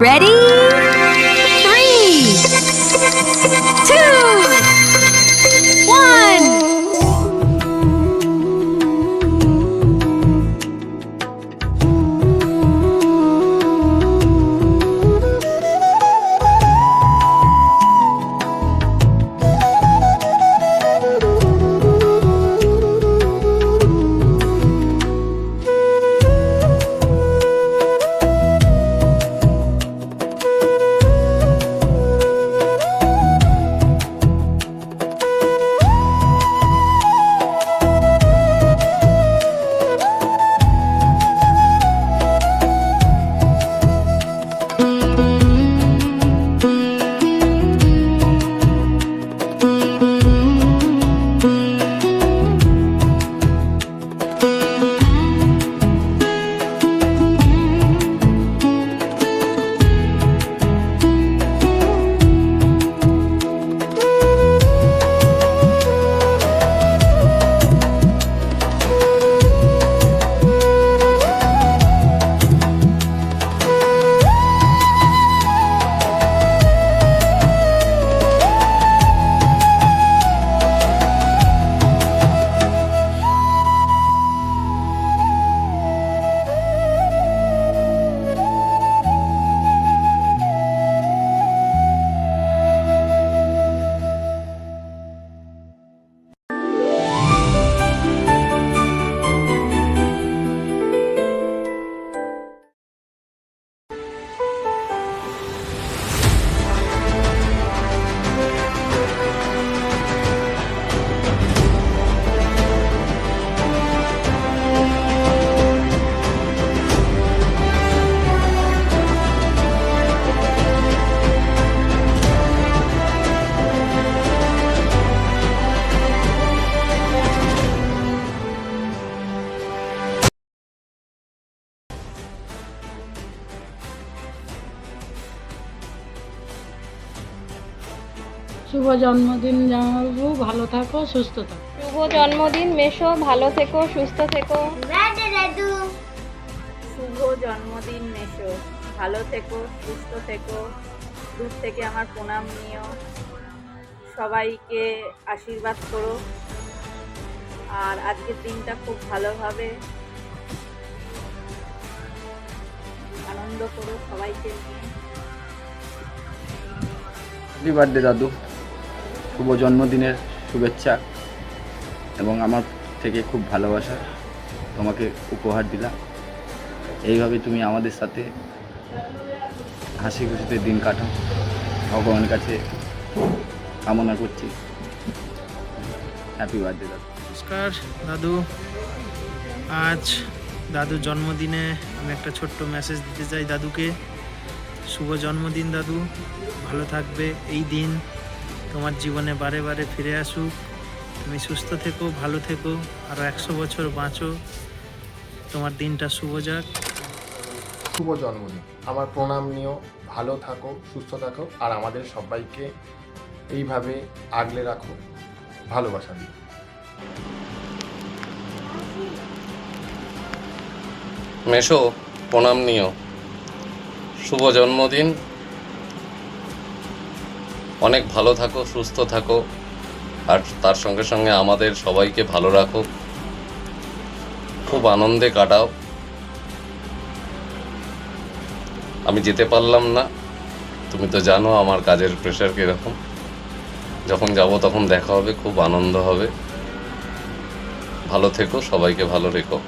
Ready? 3, 2, 1. শুভ জন্মদিন জামাইবাবু, ভালো থাকো, সুস্থ থাকো। শুভ জন্মদিন মেশো, ভালো থেকো, সুস্থ থেকো। শুভ জন্মদিন মেশো, ভালো থেকো, সুস্থ থেকো। দূর থেকে আমার প্রণাম নিও, সবাইকে আশীর্বাদ করো, আর আজকের দিনটা খুব ভালোভাবে আনন্দ করো সবাইকে নিয়ে। হ্যাপি বার্থডে দাদু, শুভ জন্মদিনের শুভেচ্ছা এবং আমার থেকে খুব ভালোবাসা তোমাকে উপহার দিলাম। এইভাবে তুমি আমাদের সাথে হাসি খুশিতে দিন কাটাও, ভগবানের কাছে কামনা করছি। হ্যাপি বার্থডে দাদু। নমস্কার দাদু, আজ দাদুর জন্মদিনে আমি একটা ছোট্ট মেসেজ দিতে চাই দাদুকে। শুভ জন্মদিন দাদু, ভালো থাকবে, এই দিন তোমার জীবনে বারে বারে ফিরে আসুক। তুমি সুস্থ থেকো, ভালো থেকো, আরও 100 বছর বাঁচো, তোমার দিনটা শুভ যাক। শুভ জন্মদিন, আমার প্রণাম নিও, ভালো থাকো, সুস্থ থাকো, আর আমাদের সবাইকে এইভাবে আগলে রাখো, ভালোবাসা দিও। মেশো, প্রণাম নিও, শুভ জন্মদিন, অনেক ভালো থাকো, সুস্থ থাকো, আর তার সঙ্গে সঙ্গে আমাদের সবাইকে ভালো রাখো, খুব আনন্দে কাটাও। আমি যেতে পারলাম না, তুমি তো জানো আমার কাজের প্রেশার কীরকম। যখন যাব তখন দেখা হবে, খুব আনন্দ হবে। ভালো থেকো, সবাইকে ভালো রেখো।